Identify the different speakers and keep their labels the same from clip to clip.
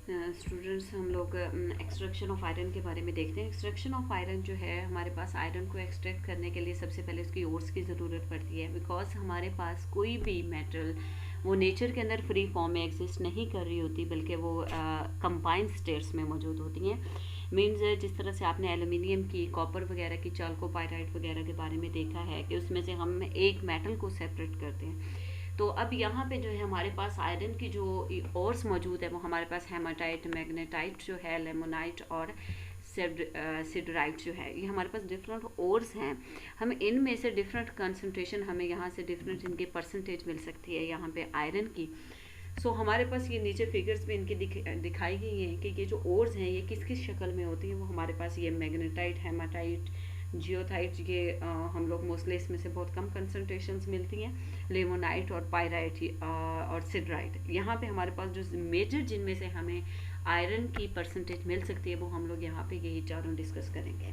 Speaker 1: Students, हम लोग extraction of iron के बारे में देखते हैं। एक्सट्रैक्शन ऑफ आयरन जो है, हमारे पास आयरन को एक्सट्रैक्ट करने के लिए सबसे पहले उसकी ओर्स की ज़रूरत पड़ती है। बिकॉज हमारे पास कोई भी मेटल वो नेचर के अंदर फ्री फॉर्म में एग्जिस्ट नहीं कर रही होती, बल्कि वो कंबाइंड स्टेट्स में मौजूद होती हैं। मीन्स जिस तरह से आपने एल्यूमिनियम की, कॉपर वगैरह की, चाल्कोपाइराइट वगैरह के बारे में देखा है कि उसमें से हम एक मेटल को सेपरेट करते हैं। तो अब यहाँ पे जो है हमारे पास आयरन की जो ओर्स मौजूद है, वो हमारे पास हेमाटाइट, मैग्नेटाइट जो है, लेमोनाइट और सिडराइट जो है, ये हमारे पास डिफरेंट ओर्स हैं। हम इनमें से डिफरेंट कंसंट्रेशन, हमें यहाँ से डिफरेंट इनकी परसेंटेज मिल सकती है यहाँ पे आयरन की। सो हमारे पास ये नीचे फिगर्स में इनकी दिखाई गई हैं कि ये जो ओर्स हैं ये किस किस शक्ल में होती हैं। वो हमारे पास ये मैग्नेटाइट, हेमाटाइट, जियोथाइट, ये हम लोग मोस्टली इसमें से बहुत कम कंसंट्रेशंस मिलती हैं। लेमोनाइट और पायराइट और सिडराइट, यहाँ पे हमारे पास जो मेजर जिनमें से हमें आयरन की परसेंटेज मिल सकती है, वो हम लोग यहाँ पे यही चारों डिस्कस करेंगे।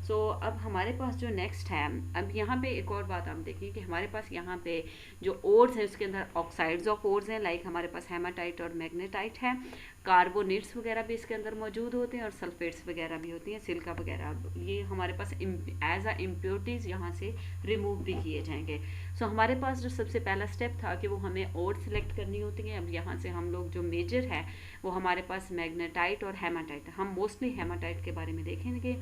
Speaker 1: अब हमारे पास जो नेक्स्ट है, अब यहाँ पे एक और बात आप देखिए कि हमारे पास यहाँ पे जो ओर्स है उसके अंदर ऑक्साइड्स ऑफ ओर्स हैं, लाइक हमारे पास हेमाटाइट और मैग्नेटाइट है। कार्बोनेट्स वगैरह भी इसके अंदर मौजूद होते हैं और सल्फेट्स वगैरह भी होती हैं, सिलिका वगैरह, ये हमारे पास एज अ इम्प्योरिटीज यहाँ से रिमूव भी किए जाएंगे। हमारे पास जो सबसे पहला स्टेप था कि वो हमें ओर सिलेक्ट करनी होती है। अब यहाँ से हम लोग जो मेजर है वो हमारे पास मैग्नेटाइट और हेमाटाइट, हम मोस्टली हेमाटाइट के बारे में देखेंगे,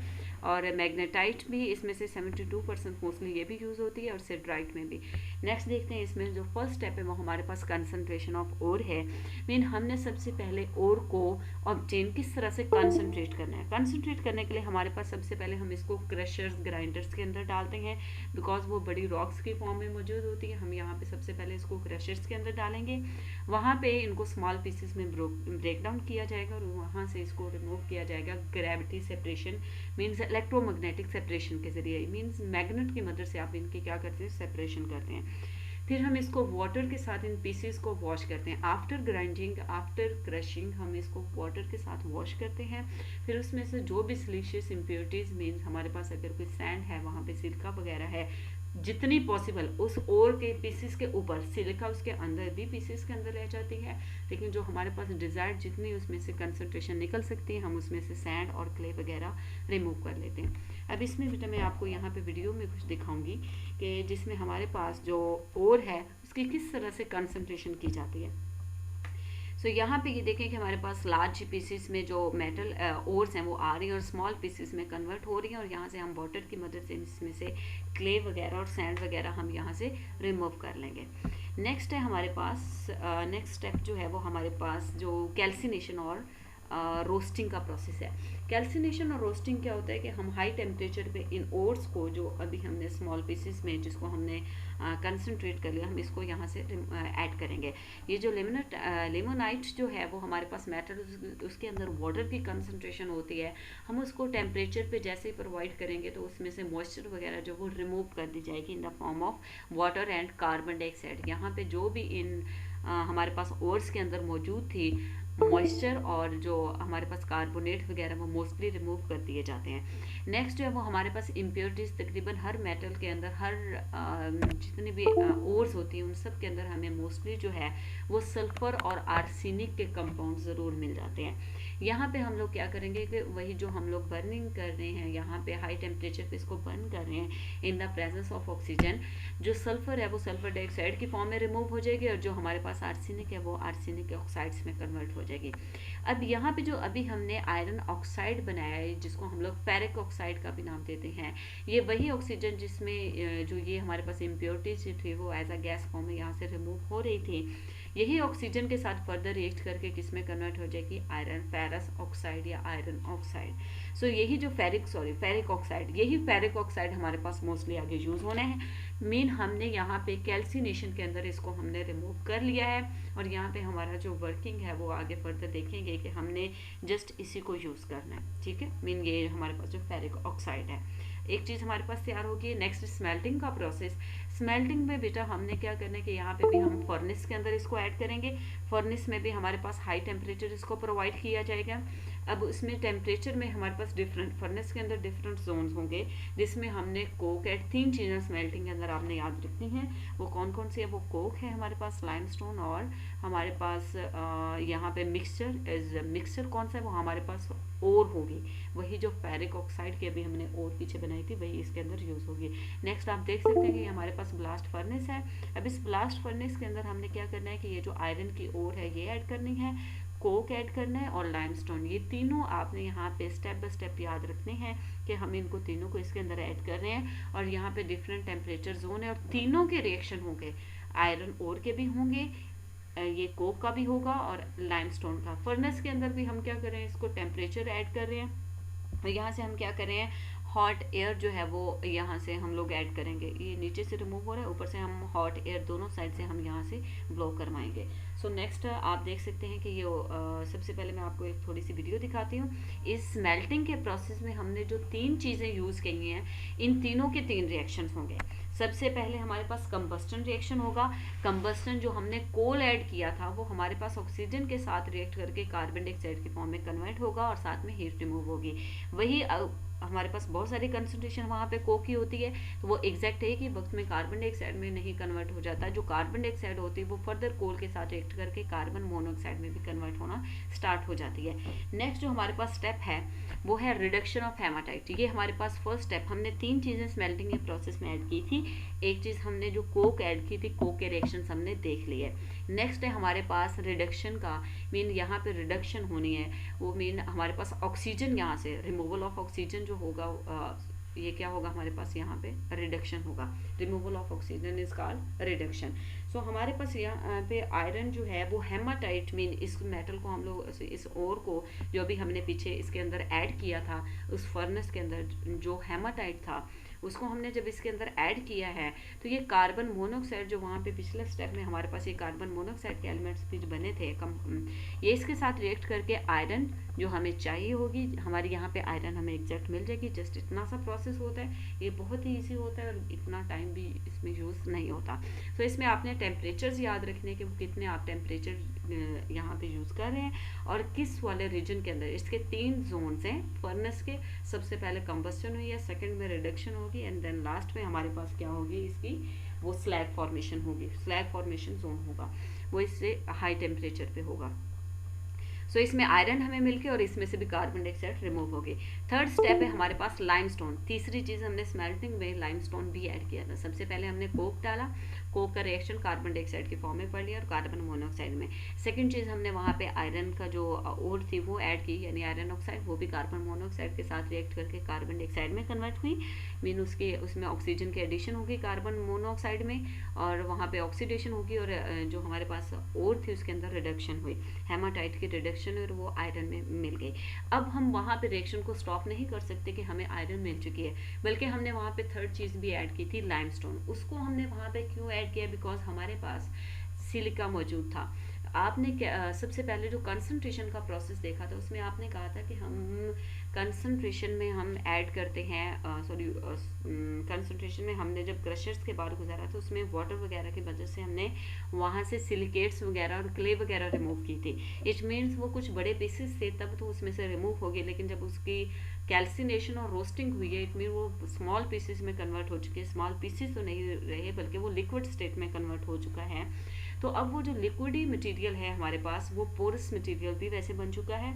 Speaker 1: और मैग्नेटाइट भी इसमें से 72% मोस्टली ये भी यूज़ होती है, और सिडराइट में भी। नेक्स्ट देखते हैं, इसमें जो फर्स्ट स्टेप है वो हमारे पास कंसंट्रेशन ऑफ ओर है। मीन हमने सबसे पहले ओर को ऑब्टेन किस तरह से कंसंट्रेट करना है। कंसंट्रेट करने के लिए हमारे पास सबसे पहले हम इसको क्रशर्स, ग्राइंडर्स के अंदर डालते हैं, बिकॉज वो बड़ी रॉक्स की फॉर्म में मौजूद होती है। हम यहाँ पे सबसे पहले इसको क्रशर्स के अंदर डालेंगे, वहाँ पे इनको स्मॉल पीसेस में ब्रेक डाउन किया जाएगा, और वहाँ से इसको रिमूव किया जाएगा gravity separation, means electromagnetic separation के जरिए, मीन्स मैग्नेट की मदद से आप इनकी क्या करते हैं, सेपरेशन करते हैं। फिर हम इसको वाटर के साथ इन पीसेस को वॉश करते हैं। आफ्टर ग्राइंडिंग, आफ्टर क्रशिंग, हम इसको वाटर के साथ वॉश करते हैं। फिर उसमें से जो भी सिलिशियस इम्प्योरिटीज, मीन्स हमारे पास अगर कोई सैंड है, वहाँ पे सिलिका वगैरह है, जितनी पॉसिबल उस ओर के पीसेस के ऊपर, सिलिका उसके अंदर भी पीसेस के अंदर रह जाती है, लेकिन जो हमारे पास डिजायर्ड जितनी उसमें से कंसंट्रेशन निकल सकती है, हम उसमें से सैंड और क्ले वगैरह रिमूव कर लेते हैं। अब इसमें बेटा मैं आपको यहाँ पे वीडियो में कुछ दिखाऊंगी कि जिसमें हमारे पास जो ओर है उसकी किस तरह से कंसंट्रेशन की जाती है। यहाँ पे ये देखें कि हमारे पास लार्ज पीसेस में जो मेटल ओर्स हैं वो आ रही हैं और स्मॉल पीसेस में कन्वर्ट हो रही हैं, और यहाँ से हम वाटर की मदद से इसमें से क्ले वगैरह और सैंड वगैरह हम यहाँ से रिमूव कर लेंगे। नेक्स्ट है हमारे पास, नेक्स्ट स्टेप जो है वो हमारे पास जो कैल्सिनेशन और रोस्टिंग का प्रोसेस है। कैल्सिनेशन और रोस्टिंग क्या होता है कि हम हाई टेम्परेचर पे इन ओर्स को, जो अभी हमने स्मॉल पीसेस में जिसको हमने कंसंट्रेट कर लिया, हम इसको यहाँ से ऐड करेंगे। ये जो लेमोनाइट जो है वो हमारे पास मेटल, उसके अंदर वाटर की कंसंट्रेशन होती है, हम उसको टेम्परेचर पे जैसे ही प्रोवाइड करेंगे तो उसमें से मॉइस्चर वगैरह जो वो रिमूव कर दी जाएगी in the form of water and carbon dioxide. यहाँ पे जो भी इन हमारे पास ओर्स के अंदर मौजूद थी मॉइस्चर और जो हमारे पास कार्बोनेट वगैरह, वो मोस्टली रिमूव कर दिए जाते हैं। नेक्स्ट जो है वो हमारे पास इम्प्योरिटीज तकरीबन हर मेटल के अंदर, हर जितनी भी ओर्स होती हैं उन सब के अंदर हमें मोस्टली जो है वो सल्फर और आर्सेनिक के कंपाउंड ज़रूर मिल जाते हैं। यहाँ पे हम लोग क्या करेंगे कि वही जो हम लोग बर्निंग कर रहे हैं, यहाँ पे हाई टेम्परेचर पे इसको बर्न कर रहे हैं in the presence of oxygen, जो सल्फर है वो सल्फर डाइऑक्साइड की फॉर्म में रिमूव हो जाएगी, और जो हमारे पास आर्सेनिक है वो आर्सेनिक ऑक्साइड्स में कन्वर्ट हो जाएगी। अब यहाँ पे जो अभी हमने आयरन ऑक्साइड बनाया है, जिसको हम लोग फेरिक ऑक्साइड का भी नाम देते हैं, ये वही ऑक्सीजन जिसमें जो ये हमारे पास इम्प्योरिटीज थी वो एज अ गैस फॉर्म में यहाँ से रिमूव हो रही थी, यही ऑक्सीजन के साथ फर्दर रिएक्ट करके किसमें कन्वर्ट हो जाएगी, आयरन फेरस ऑक्साइड या आयरन ऑक्साइड। यही जो फेरिक ऑक्साइड, यही फेरिक ऑक्साइड हमारे पास मोस्टली आगे यूज होने हैं। मेन हमने यहाँ पे कैल्सिनेशन के अंदर इसको हमने रिमूव कर लिया है, और यहाँ पे हमारा जो वर्किंग है वो आगे फर्दर देखेंगे कि हमने जस्ट इसी को यूज करना है, ठीक है। मीन ये हमारे पास जो फेरिक ऑक्साइड है, एक चीज़ हमारे पास तैयार होगी। नेक्स्ट स्मेल्टिंग का प्रोसेस। स्मेल्टिंग में बेटा हमने क्या करना है कि यहाँ पे भी हम फर्नेस के अंदर इसको ऐड करेंगे। फर्नेस में भी हमारे पास हाई टेम्परेचर इसको प्रोवाइड किया जाएगा। अब उसमें टेम्परेचर में हमारे पास डिफरेंट, फर्नेस के अंदर डिफरेंट जोन्स होंगे, जिसमें हमने कोक ऐड, 3 चीज़ें स्मेल्टिंग के अंदर आपने याद रखनी है। वो कौन कौन सी है, वो कोक है हमारे पास, लाइमस्टोन और हमारे पास यहाँ पे मिक्सचर कौन सा है, वो हमारे पास ओर होगी, वही जो फेरिक ऑक्साइड की अभी हमने ओर पीछे बनाई थी वही इसके अंदर यूज़ होगी। नेक्स्ट आप देख सकते हैं कि हमारे पास ब्लास्ट फर्नेस है। अब इस ब्लास्ट फर्नेस के अंदर हमने क्या करना है कि ये जो आयरन की ओर है ये ऐड करनी है, कोक ऐड करना है और लाइमस्टोन, ये तीनों आपने यहाँ पे स्टेप बाय स्टेप याद रखने हैं कि हम इनको तीनों को इसके अंदर ऐड कर रहे हैं। और यहाँ पे डिफरेंट टेम्परेचर जोन है और तीनों के रिएक्शन होंगे, आयरन ओर के भी होंगे, ये कोक का भी होगा और लाइमस्टोन का। फर्नेस के अंदर भी हम क्या कर रहे हैं, इसको टेम्परेचर ऐड कर रहे हैं और यहाँ से हम क्या कर रहे हैं, हॉट एयर जो है वो यहाँ से हम लोग ऐड करेंगे। ये नीचे से रिमूव हो रहा है, ऊपर से हम हॉट एयर दोनों साइड से हम यहाँ से ब्लो करवाएंगे। सो नेक्स्ट आप देख सकते हैं कि ये सबसे पहले मैं आपको एक थोड़ी सी वीडियो दिखाती हूँ। इस मेल्टिंग के प्रोसेस में हमने जो 3 चीज़ें यूज़ की हैं, इन तीनों के 3 रिएक्शंस होंगे। सबसे पहले हमारे पास कंबस्टन रिएक्शन होगा। कंबस्टन जो हमने कोल ऐड किया था वो हमारे पास ऑक्सीजन के साथ रिएक्ट करके कार्बन डाइऑक्साइड की फॉर्म में कन्वर्ट होगा और साथ में हीट रिमूव होगी। वही हमारे पास बहुत सारी कंसंट्रेशन वहाँ पे कोक की होती है, तो वो एग्जैक्ट है कि वक्त में कार्बन डाइऑक्साइड में नहीं कन्वर्ट हो जाता। जो कार्बन डाइऑक्साइड होती है वो फर्दर कोल के साथ रिएक्ट करके कार्बन मोनोऑक्साइड में भी कन्वर्ट होना स्टार्ट हो जाती है। नेक्स्ट जो हमारे पास स्टेप है वो है रिडक्शन ऑफ हेमाटाइट। ये हमारे पास फर्स्ट स्टेप, हमने 3 चीज़ें स्मेल्टिंग के प्रोसेस में ऐड की थी। एक चीज़ हमने जो कोक ऐड की थी, कोक के रिएक्शन हमने देख लिए। नेक्स्ट है हमारे पास रिडक्शन का, मीन यहाँ पे रिडक्शन होनी है, वो मीन हमारे पास ऑक्सीजन यहाँ से रिमूवल ऑफ ऑक्सीजन जो होगा, ये क्या होगा हमारे पास यहाँ पे रिडक्शन होगा। Removal of oxygen is called reduction. So हमारे पास यहाँ पे आयरन जो है वो हेमाटाइट, मीन इस मेटल को हम लोग इस ओर को जो भी हमने पीछे इसके अंदर ऐड किया था उस फर्नेस के अंदर, जो हेमाटाइट था उसको हमने जब इसके अंदर ऐड किया है तो ये कार्बन मोनोऑक्साइड जो वहाँ पे पिछले स्टेप में हमारे पास ये कार्बन मोनोऑक्साइड के एलिमेंट्स भी बने थे ये इसके साथ रिएक्ट करके आयरन जो हमें चाहिए होगी, हमारी यहाँ पे आयरन हमें एग्जैक्ट मिल जाएगी। जस्ट इतना सा प्रोसेस होता है, ये बहुत ही ईजी होता है और इतना टाइम भी इसमें यूज़ नहीं होता। तो इसमें आपने टेम्परेचर्स याद रखने के वो कितने आप टेम्परेचर यहाँ पे यूज़ कर रहे हैं और किस वाले रीजन के अंदर। इसके 3 जोन्स हैं फर्नेस के। सबसे पहले कंबस्टन हुई है, सेकंड में रिडक्शन होगी एंड देन लास्ट में हमारे पास क्या होगी, इसकी वो स्लैग फॉर्मेशन होगी। स्लैग फॉर्मेशन जोन होगा वो इससे हाई टेम्परेचर पे होगा। सो इसमें आयरन हमें मिलके और इसमें से भी कार्बन डाइऑक्साइड रिमूव हो गई। थर्ड स्टेप है हमारे पास लाइमस्टोन। तीसरी चीज़ हमने स्मेल्टिंग में लाइमस्टोन भी ऐड किया था। सबसे पहले हमने कोक डाला, कोक का रिएक्शन कार्बन डाइऑक्साइड की फॉर्म में पड़ लिया और कार्बन मोनोऑक्साइड में। सेकंड चीज़ हमने वहाँ पे आयरन का जो ओर थी वो ऐड की, यानी आयरन ऑक्साइड, वो भी कार्बन मोनोऑक्साइड के साथ रिएक्ट करके कार्बन डाइऑक्साइड में कन्वर्ट हुई। मीन उसमें ऑक्सीजन की एडिशन होगी कार्बन मोनोऑक्साइड में और वहाँ पे ऑक्सीडेशन होगी और जो हमारे पास ओर थी उसके अंदर रिडक्शन हुई, हेमाटाइट की रिडक्शन और वो आयरन में मिल गई। अब हम वहाँ पे रिएक्शन को स्टॉप नहीं कर सकते कि हमें आयरन मिल चुकी है, बल्कि हमने वहाँ पे थर्ड चीज़ भी ऐड की थी, लाइमस्टोन। उसको हमने वहाँ पे क्यों ऐड किया, बिकॉज हमारे पास सिलिका मौजूद था। आपने सबसे पहले जो कंसंट्रेशन का प्रोसेस देखा था उसमें आपने कहा था कि हम कंसंट्रेशन में हम ऐड करते हैं, कंसंट्रेशन में हमने जब क्रशर्स के बार गुजारा था उसमें वाटर वगैरह की वजह से हमने वहाँ से सिलिकेट्स वगैरह और क्ले वगैरह रिमूव की थी। इट मीन्स वो कुछ बड़े पीसेस थे तब तो उसमें से रिमूव हो गए, लेकिन जब उसकी कैल्सिनेशन और रोस्टिंग हुई है इट मीन वो स्मॉल पीसेस में कन्वर्ट हो चुके हैं। स्मॉल पीसेस तो नहीं रहे बल्कि वो लिक्विड स्टेट में कन्वर्ट हो चुका है। तो अब वो जो लिक्विडी मटेरियल है हमारे पास वो पोरस मटेरियल भी वैसे बन चुका है।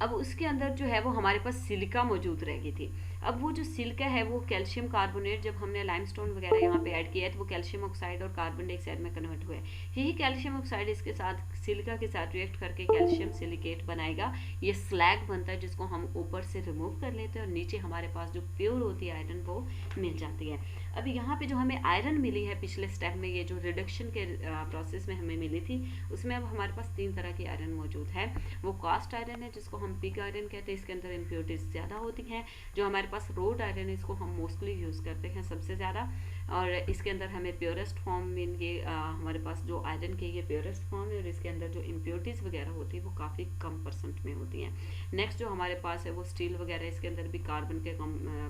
Speaker 1: अब उसके अंदर जो है वो हमारे पास सिलिका मौजूद रह गई थी। अब वो जो सिलिका है वो कैल्शियम कार्बोनेट, जब हमने लाइमस्टोन वगैरह यहाँ पे ऐड किया है तो वो कैल्शियम ऑक्साइड और कार्बन डाइऑक्साइड में कन्वर्ट हुआ है। यही कैल्शियम ऑक्साइड इसके साथ सिलिका के साथ रिएक्ट करके कैल्शियम सिलिकेट बनाएगा, ये स्लैग बनता है जिसको हम ऊपर से रिमूव कर लेते हैं और नीचे हमारे पास जो प्योर होती है आयरन वो मिल जाती है। अब यहाँ पे जो हमें आयरन मिली है पिछले स्टेप में, ये जो रिडक्शन के प्रोसेस में हमें मिली थी, उसमें अब हमारे पास 3 तरह की आयरन मौजूद है। वो कास्ट आयरन है जिसको हम पिग आयरन कहते हैं, इसके अंदर इम्प्योरिटीज ज़्यादा होती हैं। जो हमारे पास रोड आयरन है इसको हम मोस्टली यूज़ करते हैं सबसे ज़्यादा, और इसके अंदर हमें प्योरेस्ट फॉर्म मीन ये हमारे पास जो आयरन की ये प्योरेस्ट फॉर्म है और इसके अंदर जो इम्प्योरिटीज़ वगैरह होती है वो काफ़ी कम परसेंट में होती हैं। नेक्स्ट जो हमारे पास है वो स्टील वगैरह, इसके अंदर भी कार्बन के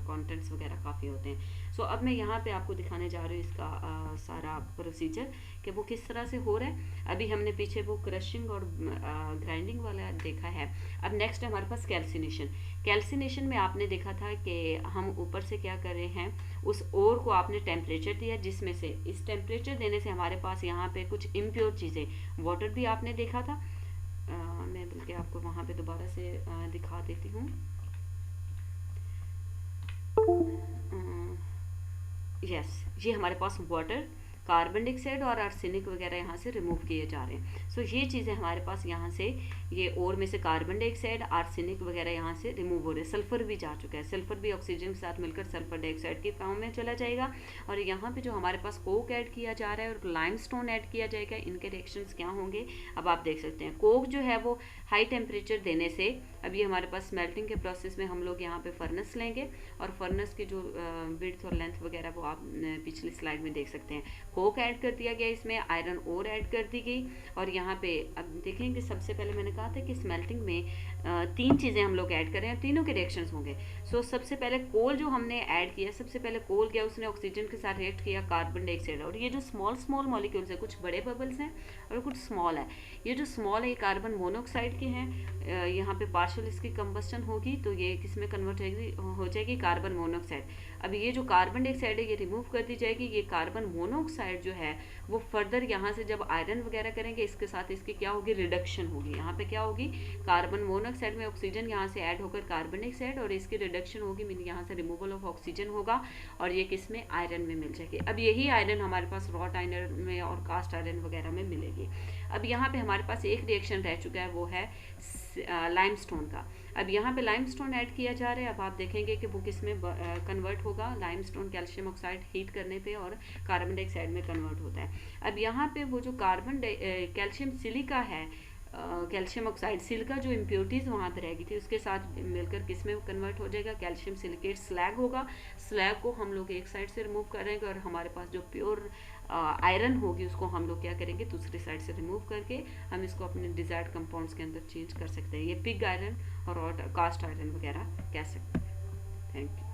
Speaker 1: कॉन्टेंट्स वगैरह काफ़ी होते हैं। सो अब मैं यहाँ पे आपको दिखाने जा रही हूँ इसका सारा प्रोसीजर कि वो किस तरह से हो रहा है। अभी हमने पीछे वो क्रशिंग और ग्राइंडिंग वाला देखा है। अब नेक्स्ट है हमारे पास कैल्सिनेशन। कैल्सिनेशन में आपने देखा था कि हम ऊपर से क्या कर रहे हैं, उस ओर को आपने टेम्परेचर दिया, जिसमें से इस टेम्परेचर देने से हमारे पास यहाँ पे कुछ इम्प्योर चीज़ें, वाटर भी आपने देखा था। मैं बल्कि आपको वहाँ पे दोबारा से दिखा देती हूँ। यस, ये हमारे पास वाटर, कार्बन डाइऑक्साइड और आर्सेनिक वगैरह यहाँ से रिमूव किए जा रहे हैं। सो ये चीज़ें हमारे पास यहाँ से, ये और में से कार्बन डाइऑक्साइड, आर्सेनिक वगैरह यहाँ से रिमूव हो रहे हैं। सल्फर भी जा चुका है, सल्फर भी ऑक्सीजन के साथ मिलकर सल्फर डाइऑक्साइड के फॉर्म में चला जाएगा। और यहाँ पे जो हमारे पास कोक ऐड किया जा रहा है और लाइमस्टोन ऐड किया जाएगा, इनके रिएक्शंस क्या होंगे अब आप देख सकते हैं। कोक जो है वो हाई टेम्परेचर देने से, अब ये हमारे पास स्मेल्टिंग के प्रोसेस में हम लोग यहाँ पे फर्नेस लेंगे, और फर्नेस की जो विड्थ और लेंथ वगैरह वो आप पिछली स्लाइड में देख सकते हैं। कोक ऐड कर दिया गया, इसमें आयरन ओर ऐड कर दी गई। और यहाँ पे अब देखेंगे, सबसे पहले मैंने कहा था कि स्मेल्टिंग में 3 चीज़ें हम लोग ऐड कर रहे हैं, तीनों के रिएक्शंस होंगे। सो सबसे पहले कोल जो हमने ऐड किया, सबसे पहले कोल गया, उसने ऑक्सीजन के साथ रिएक्ट किया कार्बन डाइऑक्साइड। और ये जो स्मॉल स्मॉल मॉलिक्यूल्स है, कुछ बड़े बबल्स हैं और कुछ स्मॉल है। ये जो स्मॉल है ये कार्बन मोनोऑक्साइड के हैं। यहाँ पे पार्शियल इसकी कंबस्टन होगी तो ये किस में कन्वर्ट हो जाएगी, कार्बन मोनोऑक्साइड। अब ये जो कार्बन डाइऑक्साइड है ये रिमूव कर दी जाएगी। ये कार्बन मोनोऑक्साइड जो है वो फर्दर यहाँ से जब आयरन वगैरह करेंगे, इसके साथ इसकी क्या होगी, रिडक्शन होगी। यहाँ पे क्या होगी, कार्बन मोनोऑक्साइड में ऑक्सीजन यहाँ से ऐड होकर कार्बन डाइऑक्साइड, और इसकी रिडक्शन होगी, मीन यहाँ से रिमूवल ऑफ ऑक्सीजन होगा, और ये किस में, आयरन में मिल जाएगी। अब यही आयरन हमारे पास रॉट आयरन में और कास्ट आयरन वगैरह में मिलेगी। अब यहाँ पे हमारे पास एक रिएक्शन रह चुका है, वो है लाइमस्टोन का। अब यहाँ पे लाइमस्टोन ऐड किया जा रहा है। अब आप देखेंगे कि वो किस में कन्वर्ट होगा, लाइमस्टोन कैल्शियम ऑक्साइड हीट करने पे और कार्बन डाइऑक्साइड में कन्वर्ट होता है। अब यहाँ पे वो जो कैल्शियम सिलिका है, कैल्शियम ऑक्साइड, सिलिका जो इम्प्योरिटीज़ वहाँ पर रहेगी थी उसके साथ मिलकर किस में कन्वर्ट हो जाएगा, कैल्शियम सिलिकेट स्लैग होगा। स्लैग को हम लोग एक साइड से रिमूव करेंगे, और हमारे पास जो प्योर आयरन होगी उसको हम लोग क्या करेंगे, दूसरी साइड से रिमूव करके हम इसको अपने डिजायर्ड कंपाउंड्स के अंदर चेंज कर सकते हैं। ये पिग आयरन और कास्ट आयरन वगैरह कह सकते हैं। Thank you.